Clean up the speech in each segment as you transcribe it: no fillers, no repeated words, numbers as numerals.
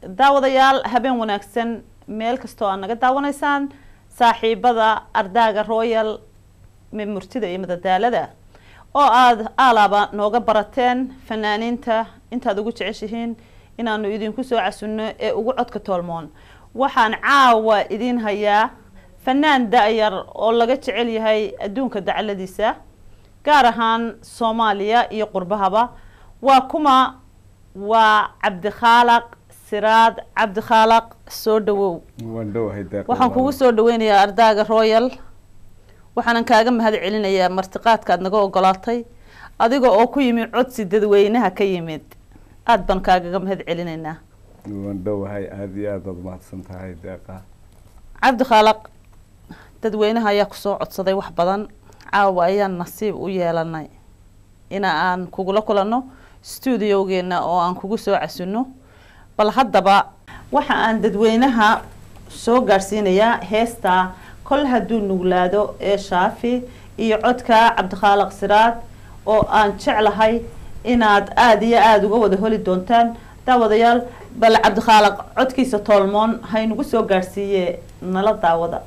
daawadayaal habeen wanaagsan meel kastoo aan naga daawanaysaan saaxiibada ardaaga Royal Memortida iyo madadaalada oo aad alaaba nooga barateen fanaaniinta intaad ugu jeceshihiin inaanu idinku soo casunno ee ugu codka toolmoon waxaan caawa idin hayaa fanaan daayar oo laga jecel yahay adduunka dacaladiisa gaar ahaan Soomaaliya iyo qurbahaba waa kuma waa Cabdikhaaliq Siraad Cabdikhaaliq soo dhawow waxaan kugu soo dhaweynayaa ardaaga Royal waxaan kaaga mahad celinayaa martiqaadka aad naga ogolaatay adiga oo ku yimid codsi dadweynaha ka yimid aad baan kaaga mahad celinaynaa wandhowahay aad iyo aad mahadsan tahay deeqa Cabdikhaaliq dadweynaha ayaa ku soo codsaday wax badan caawa ayaan nasiib u yeelanay ina aan kugula kulano studiogeena oo aan kugu soo casunno bal haddaba waxa aan dadweynaha soo gaarsiinayaa heesta kol haduu nuglaado ee Shaafi iyo codka Cabdikhaaliq Siraad oo aan jeclahay inaad aad iyo aad uga wada holi doontaan daawadayaal bal Cabdikhaaliq codkiisa toolmoon haynugu soo gaarsiiyay nala daawada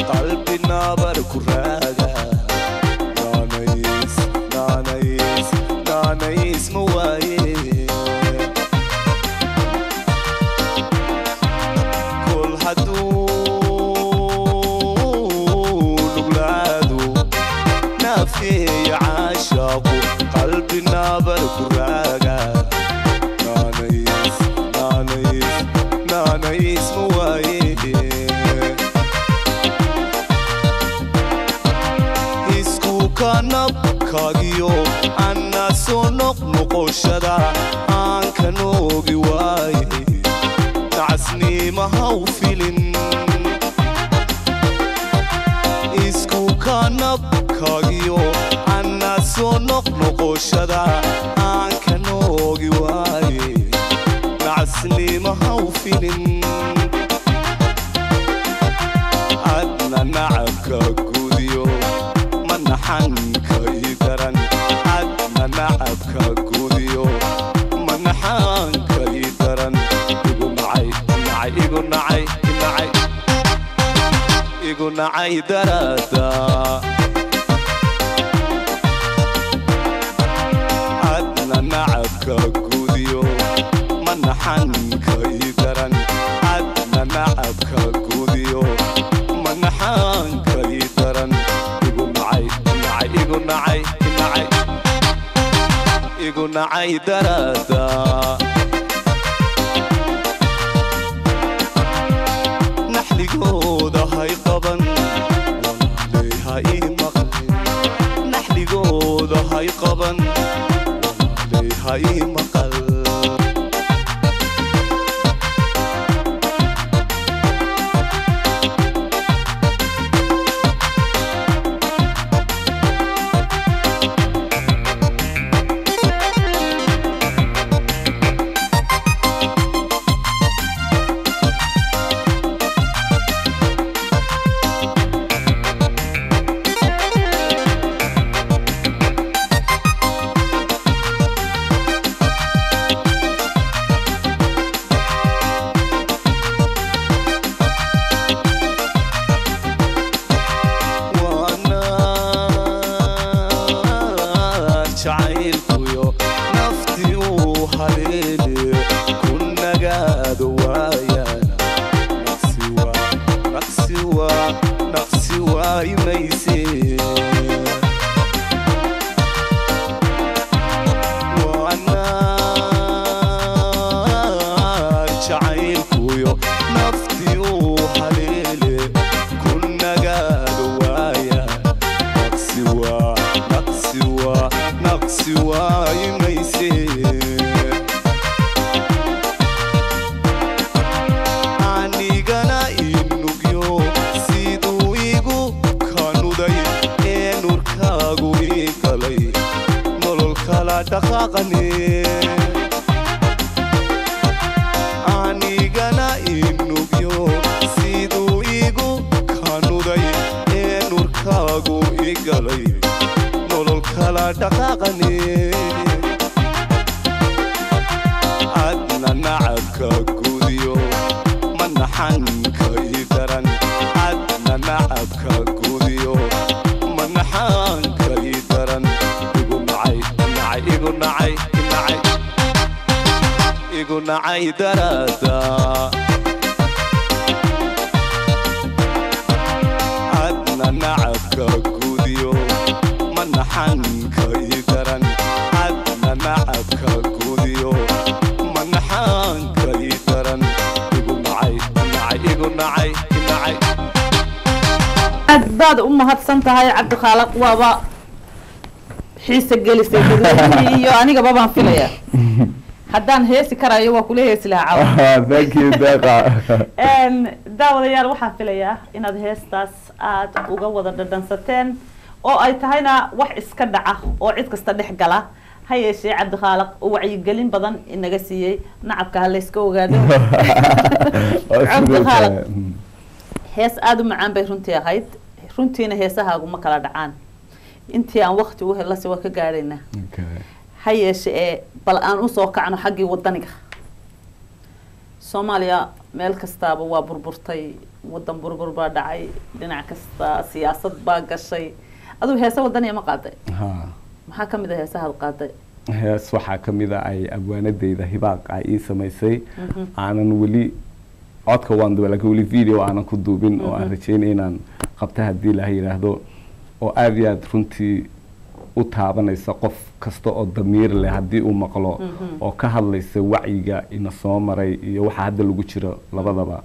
قلبي نابر كراغا نانيس مواي كل حدو نقلادو نافي عاشق قلبي نابر كراغا نانيس مواي كنب كاغيو أنا سونق نقوشدا عن كنوبي واي تعسني ما هو فيلن إسكو كنب كاغيو أنا سونق نقوشدا عن كنوبي واي تعسني ما هو فيلن أدنى نعبك كوديو منحنك يدرن عدنا نعبك كوديو منحنك يدرن يقول نعي درادا عدنا نعبك كوديو منحنك يدرن عدنا نعبك كوديو منحنك يدرن يقول نعي درادا نحلي قودة هاي قبن ليها اي مقل نحلي قودة هاي قبن ليها اي مقل anigana inugyo siduu igu kanuday ee nurkaagu igalay nolol kala dhaqaaqane adna nacabka gudiyo manaxanka idaran adna nacabka gudiyo manaxanka idaran igu nacay darada adna nacabka gudiyo manaxanka idaran adna nacabka gudiyo manaxanka idaran igu nacay aad baad u mahadsan tahay cabdikhaaliq waaba xiisa gelisay dadweynaha iyo anigaba baan filaya haddaan heesi karayo waa kula heesi lahaa thank you deeqa daawadayaal waxaan filayaa inaad heestaas aad uga wada dhadhansateen oo ay tahayna wax iska dhaca oo cid kasta dhex gala ha yeeshee cabdikhaaliq oo wacyigelin badan inaga siiyey nacabka ha layska ogaado cabdikhaaliq hees aada u macaan bay runtii ahayd runtiina heesahaagu ma kala dhacaan intii aan waqti u helase waa ka gaadhaynaa ha yeeshee bal aan usoo kacno xaggii wadaniga soomaaliya meel kastaaba waa burburtay wadan burbur baa dhacay dhinac kasta siyaasad baa gashay aduu heesa wadaniya ma qaaday maxaa kamid a heesahaad qaaday hees waxaa kamid a ay abwaanadeyda hibaaq ay ii samaysay aanan weli codka waan duba laakiin weli video aanan ku duubin oo aan rajeynay inaan qabta haddii ilaah yidhaahdo oo aada iyo aada runtii u taabanaysa qof kasta oo damiir leh haddii uu maqlo oo ka hadlaysa wacyiga ina soo maray iyo waxa hadda lagu jiro labadaba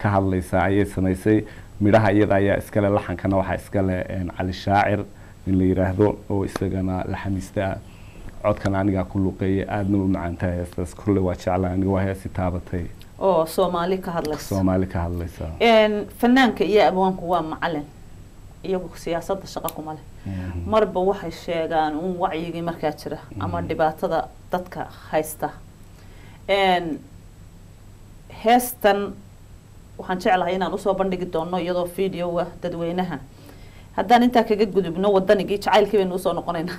ka hadlaysa ayay samaysay midhaha iyada ayaa iskale laxankana waxaa iskale cali shaacir in la yiraahdo oo isagana laxamiista codkan anigaa ku luqeeyay aadna u macaantahay heestaas kulle waa jeclaa aniga waa heesi taabatay oo Soomaali ka hadlaysa fanaanka iyo abwaanku waa macallin iyagu siyaasadda shaqo kuma leh marba waxay sheegaan un wacyigii markaa jira ama dhibaatada dadka haysta heestan waxaan jeclahay inaan usoo bandhigi doono iyadoo videoga dadweynaha haddaan intaa kaga gudubno wadanigii jacaylkii baynu usoo noqonaynaa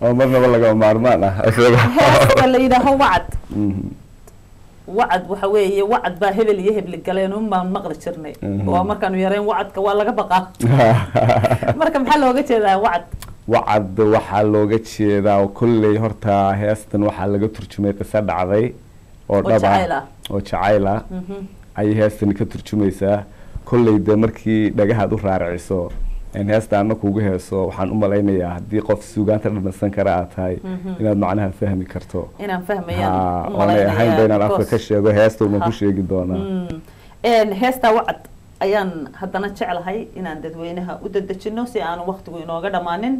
oo marnaba laga maarmaan ah heesta la yidhaaho wacad wacad waxa weeye wacad baa hebel iyo hebli galeen un baan maqli jirnay waa markaanu yareen wacadka waa laga baqaa marka maxaa looga jeedaa wacad waxaa looga jeedaa kolley horta heestan waxaa laga turjumay qiso dhacday oo dhaba oo jacayl ah ayay heestani ka turjumaysaa kolley dee markii dhagahaad u raariciso heesta ana kugu heeso waxaan u malaynayaa haddii qof suugaanta dhadhansan kara aad tahay inaad macnaha fahmi karto inaan fahmayaan oonay ahayn ba inaan afka ka sheego heesta uma ku sheegi doonaa heesta wacad ayaan haddana jeclahay inaan dadweynaha u dadejino si aanu waqtigu inooga dhammaanin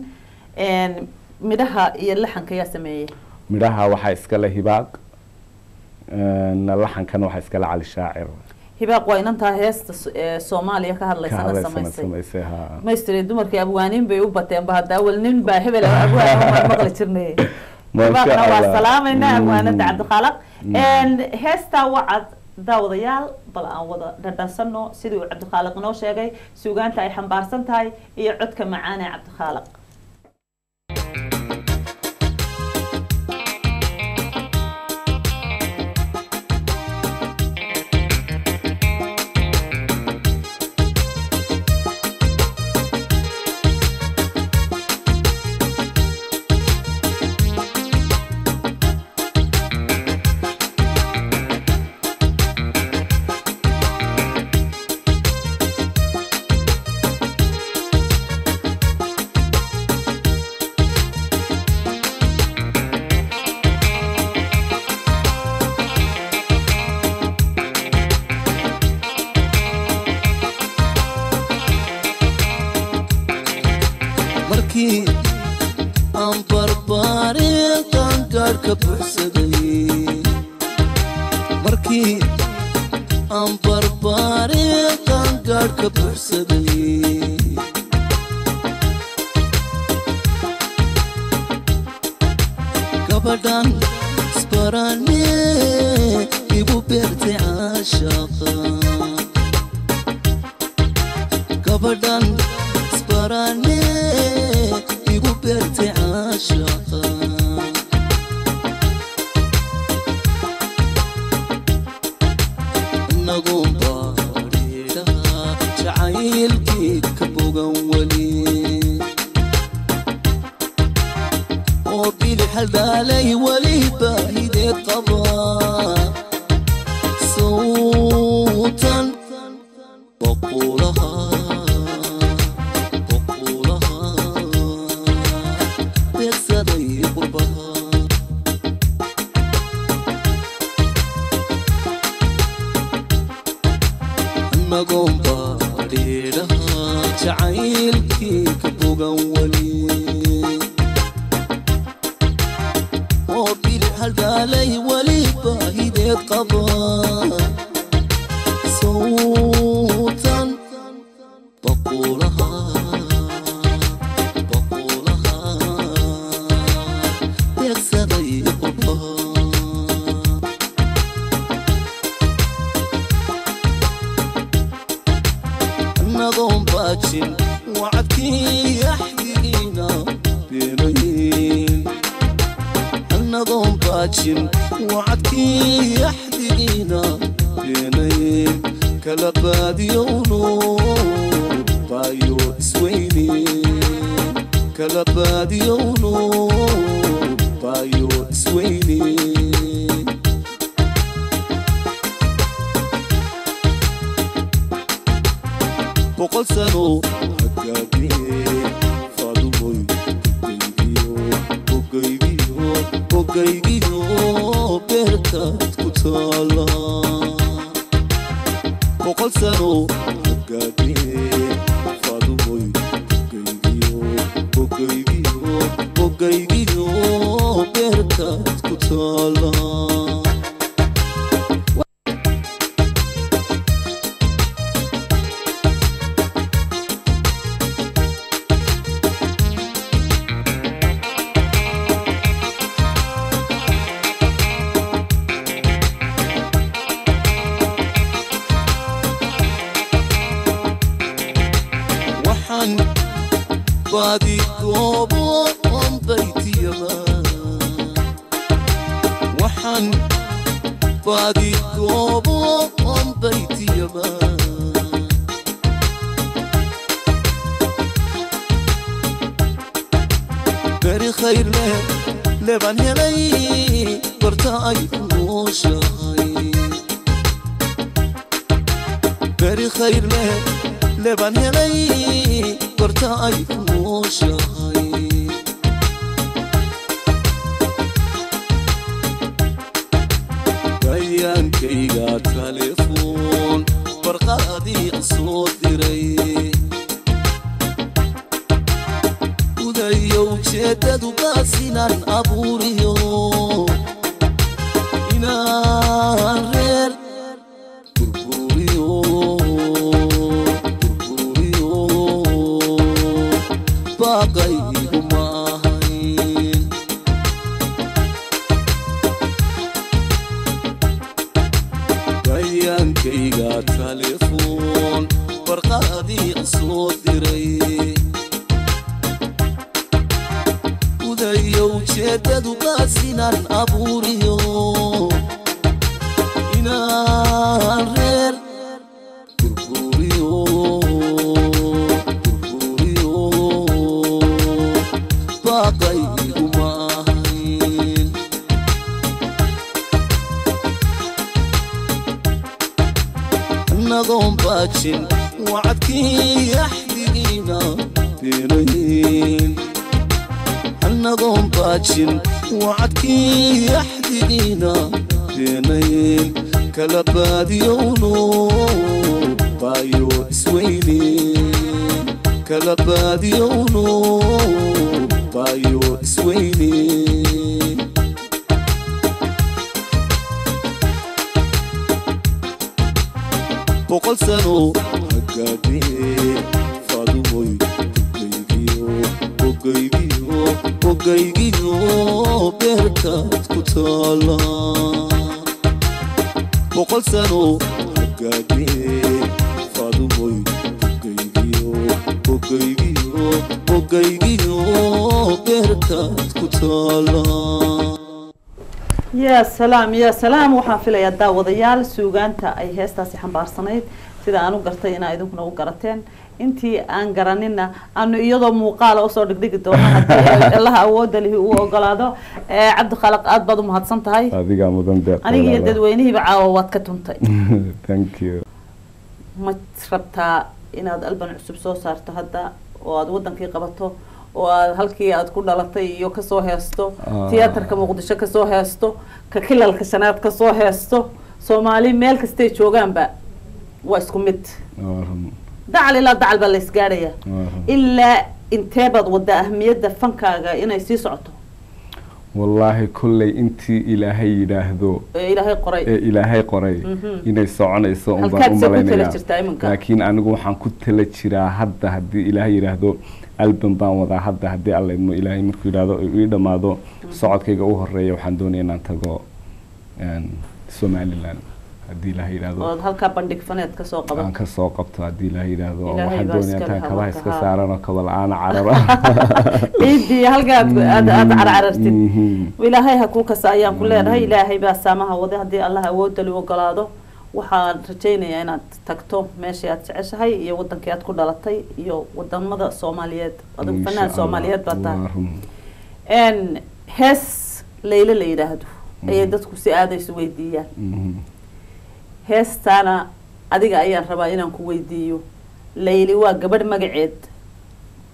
midhaha iyo laxanka yaa sameeyey midhaha waxaa iskale hibaaq laxankana waxaa iskale cali shaacir hibaaq waa inantaa heesta Soomaaliya ka hadlaysana samaysay maystri dumarkii abwaaniin bay u bateen ba hadda awal nin baa hebel abwaan ma maqli jirnay hibaaqna waa salaamayna abwaanada cabdikhaaliq heesta wacad daawadayaal bal aan wada dhadhansano sidii uu cabdikhaaliq noo sheegay suugaanta ay xambaarsan tahay iyo codka macaan ee cabdikhaaliq gabadhan isbarane igu beertay caashaqa gabadhan isbarane igu beertay caashaqa nagoon baadhiidhaha jacaylkii ka bogan weli حلالي ولي باهدي قضاء صوتا بقولها بيسدي قربها نقوم باريرها جعيلكي كبوغا ولي حلالي ولي باهدي قضاء صوتا بقولها يكسري قربها النظام باجن وعدكي يحيينا بينين النظام باجن وعدكي يحدينا بينين كلبادي ونور بايو سويني كلبادي ونور بايو سويني بقول سنو هكاكي فادوي بقيقيو بيرتات كتالا بقول سنو هكاكي فادوي بقيقيو بيرتات كتالا بادي كوبو ام بيتي يما وحن بادي كوبو ام بيتي يما بري خير له لبن هلي برتاي وشاي بري خير له لبن هلي برتاي وشاي بيان كيغا تليفون برقادي صوت دري ودايو جدد باسنان ابوريو إنا غير باقي معين بيان كيغا تليفون برقادي صوت دري ودايو جدد باسنان ابوريو إنا غير نظام باجن وعدكي يحدينا بينين النظام باجن وعدكي يحدينا بينين كلبادي ونور بايو سويني كلبادي ونور بايو سويني بقول سنو هكاكي فادوي بقيقيو beerkaad ku taala boqol sano hagaagee faadumoy ogaygiyo beerkaad ku taala يا سلام يا سلام waxaan filayaa daawadayaal suugaanta ay heestaasi xambaarsanayd sida aan u gartay in ay idinkuna u garateen intii aan garanina aanu iyadoo muuqaal oo soo dhigdhigi doono hadii Allah awood leh uu ogolaado Cabdi Khalaq aad baad u mahadsan tahay adiga mudan deeq aniga dadweynihiiba caawa waad ka tuntay thank you ma rabtaa inaad alban cusub soo saarto hadda oo aad wadankii qabato oo halkii aad ku dhalatay iyo ka soo heesto tiyaatarka Muqdisho ka soo heesto ka kilalka shanaad ka soo heesto Soomaali meel kasta joogaanba waa isku mid dacal ila dacal bal isgaaraya illa inteebad wada ahmiyada fankaaga inay sii socoto wallahi kulli intii ilaahay qoray inay soconayso un baan u maleynaa laakiin anigu waxaan ku tala jiraa hadda hadii ilaahay yiraahdo album baan wada hadda hadii alla idmo ilaahay markuu yiraahdo ii dhamaado socodkayga u horeeyo waxaan doonayaa inaan tago Somaliland hadii ilaahay yiraahdo oo halka bandhig faneed ka soo qaban ka soo qabto hadii ilaahay yiraahdo waxaan doonayaa inaan kaba iska saarano kaba la'aan carara ciidii halka aad carartid ilaahay ha ku kasaayaan ku leedahay ilaahay baa saamaha wada hadii Allah awood leh ogolaado waxaan rajaynayaa inaad tagto meeshii aad jeceshahay iyo wadankii aad ku dhalatay iyo wadamada Soomaaliyeed adigu fanaan Soomaaliyeed baa tahay hees Layla la yiraahdo ay dadku si aad ay weydiiyaan heestana adiga ayaan rabaa inaan ku weydiiyo Layli waa gabadh magaceed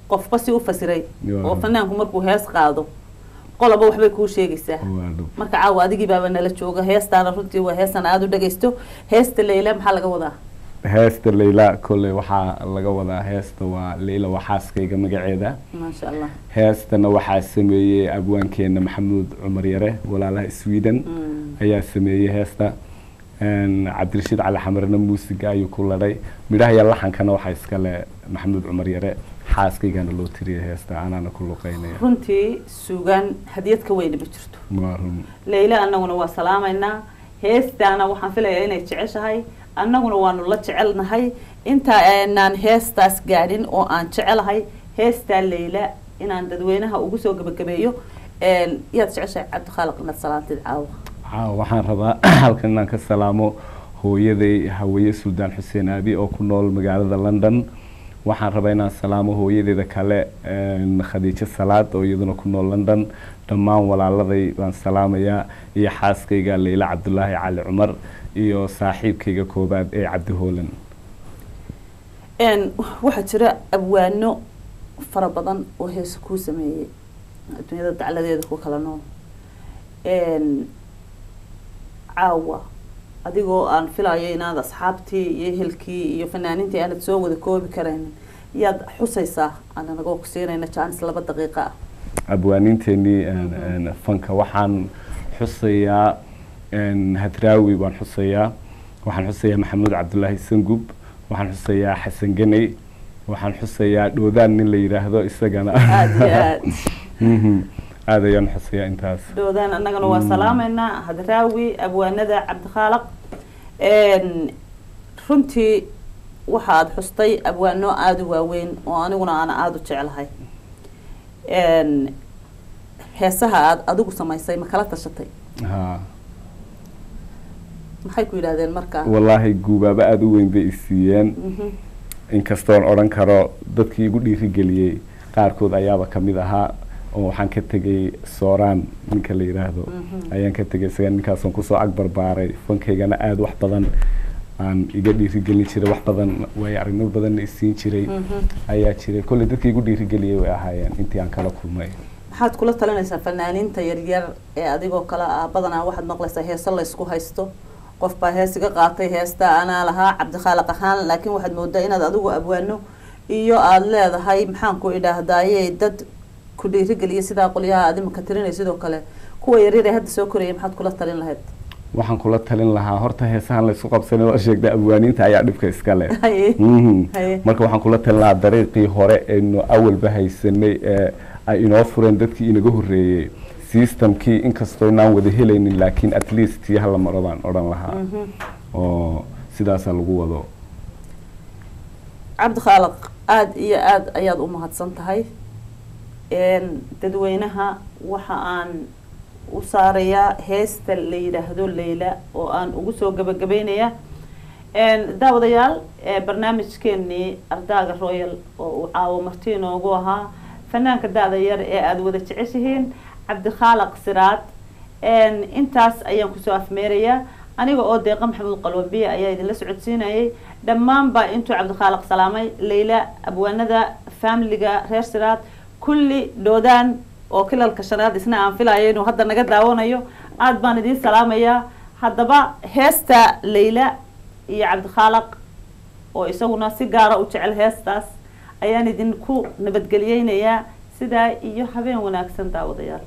qofba si u fasiray oo fanaanku markuu hees qaado qolaba waxbay ku sheegaysaa marka caawa adigii baaba nala jooga heestaana runtii waa heestan aad u dhageysto heesta Layla maxaa laga wadaa heesta Layla kulli waxa laga wadaa heesta waa Layla waxaaskayga magaceeda ma sha Allah heestana waxa sameeyay abwaankeena Maxamuud Cumar Yare walaalaha Sweden ayaa sameeyay heesta Cabdirashiid Cali Xamarna muusiga ayuu ku laday midhaha iyo laxankana waxa iska leh Maxamuud Cumar Yare xaaskaygana loo tiriyay heesta aanana ku luqeynay runtii suugan hadiyad ka weyn ma jirto Layla annaguna waa salaamayna heestaana waxaan filayaa inay jeceshahay annaguna waanu la jecelnahay inta aanan heestaas gaadhin oo aan jecelahay heesta Layla inaan dadweynaha ugu soo gabagabeeyo yaad jeceshahay Cabdi Khalaq inaad salaantid caawa waxaan rabaa halkan inaan ka salaamo hooyaday Hawaye Suldaan Xuseen Abi oo ku nool magaalada London waxaan rabaa inaan salaamo hooyadeeda kale Khadiija Salaad oo iyaduna ku nool London dhammaan walaaladay baan salaamayaa iyo xaaskayga Layla Cabdullaahi Cali Cumar iyo saaxiibkayga koobaad ee Cabdi Hoolan waxa jira abwaano fara badan oo hees ku sameeyay adduunyada dacaladeeda ku kala nool caawa adigoo aan filayo inaad asxaabtii iyo ehelkii iyo fanaaniintii aanad soo wada koobi karayn yaad xusaysaa anagoo ku siinayna chance 2 daqiiqo abwaaninteeni fanka waxaan xusayaa Hadraawi waan xusayaa Maxamuud Cabdullaahi Sangub waxaan xusayaa Xasan Ganay waxaan xusayaa Doodaan nin la yiraahdo isagana aad ayaan xusayaa intaas Doodaan annagana waa salaamayna Hadraawi abwaanada Cabdi Khalaq runtii waxaad xustay abwaano aad u waaweyn oo aniguna aan aad u jecelahay heesaha aad adigu samaysay ma kala tashatay maxay ku yiraahdeen markaa wallahi guubaaba aad u weyn bay isiiyeen inkastoon oran karo dadkii igu dhiirigeliyay qaarkood ayaaba kamid ahaa oo waxaan ka tagay Sooraan ninka la yiraahdo ayaan ka tagay isaga ninkaas oo ku soo agbar baaray fankaygana aad wax badan aan iga dhiirigelin jiray wax badan way arimo badan isiin jiray ayaa jiray kulli dadkii igu dhiirigeliyay way ahaayeen intii aan kala kulmay maxaad kula talinaysaa fanaaniinta yaryar ee adigoo kala badanaa waxaad maqlaysaa heeso la isku haysto qof baa heesiga qaatay heesta ana lahaa Cabdi Khalaq ahaan laakiin waxaad moodaa inaad adigu abwaano iyo aad leedahay maxaan ku idhaahdaaye dad ku dhiirigeliya sida qoliyaha adima ka tirinay sidoo kale kuwa yaryar ee hadda soo korayay maxaad kula talin lahayd waxaan kula talin lahaa horta heesahan la isku qabsanay oo sheegay abwaaniinta ayaa dhibka iska leh marka waxaan kula talin lahaa dariiqii hore ee awalba haysanay ay inoo fureen dadkii inaga horeeyay systemkii inkastoo inaan wada helaynin laakiin at least tii hala maro baan odhan lahaa oo sidaasaa lagu wado. cabdi khaaliq aad iyo aad ayaad u mahadsan tahay. dadweynaha waxa aan u saarayaa heesta la yidhaahdo Layla oo aan ugu soo gabagabeynaya daawadayaal barnaamijkeenii Ardaaga Royal oo uu caawo marti inoogu ahaa fanaanka daada yar ee aad wada jeceshihiin cabdi khaaliq siraad. intaas ayaan kusoo afmeerayaa aniga oo deeqa maxamuud qalwabiye ayaa idinla socodsiinayay dhammaanba intuu cabdi khaaliq salaamay Layla abwaanada familiga reer siraad kulli doodaan oo kilalka shanaad isna aan filayo inuu hadda naga daawanayo aad baan idin salaamayaa. haddaba heesta Layla iyo cabdi khaaliq oo isaguna si gaar ah u jecel heestaas ayaan idinku nabadgeliyeynayaa sidaa iyo habeen wanaagsan daawadayaal.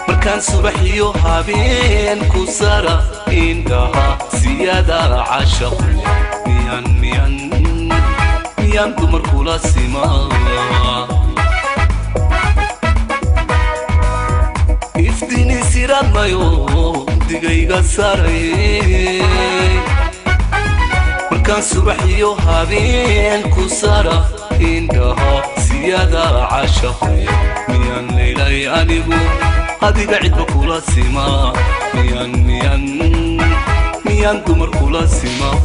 markaan subaxiyo habeen ku sara indhaha siyada cashaq miyaan dumar kula simaa iftini sirad mayo digayga saray markaan subaxiyo habeen ku sara indhaha siyada cashaq miyaan leylay anigu adiga cidba kula simaa miyaan dumar kula simaa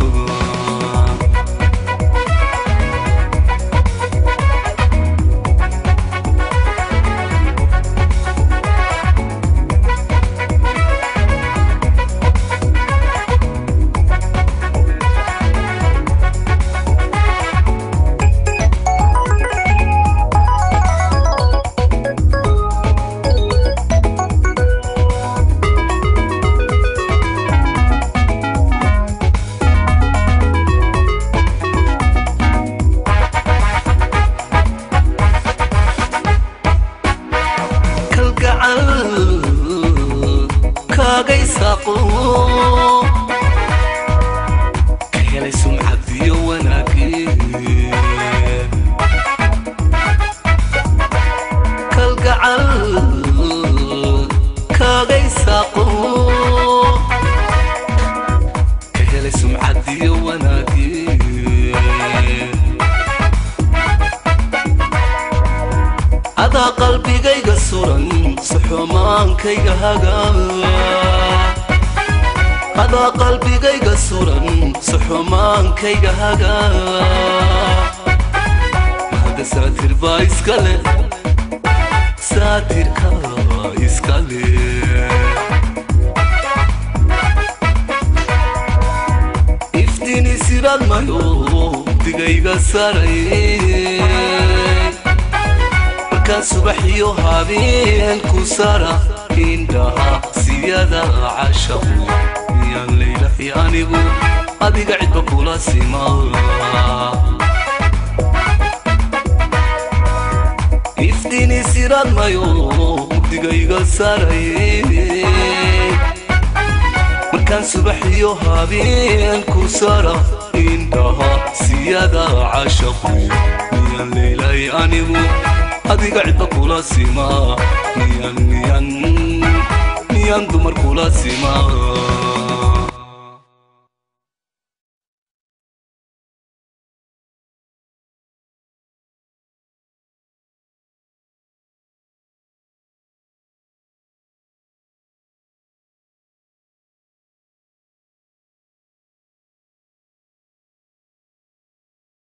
markaan subaxiyo habeen ku sara indhaha siyada cashaq miyaan leylay anigu adiga cidba kula simaa idini sirad mayo mugdiga iga saaray markaan subax iyo habeen ku sara indhaha siyada caashaqu miyaan leylay anigu adiga cidda kula simaa miyaan dumar kula simaa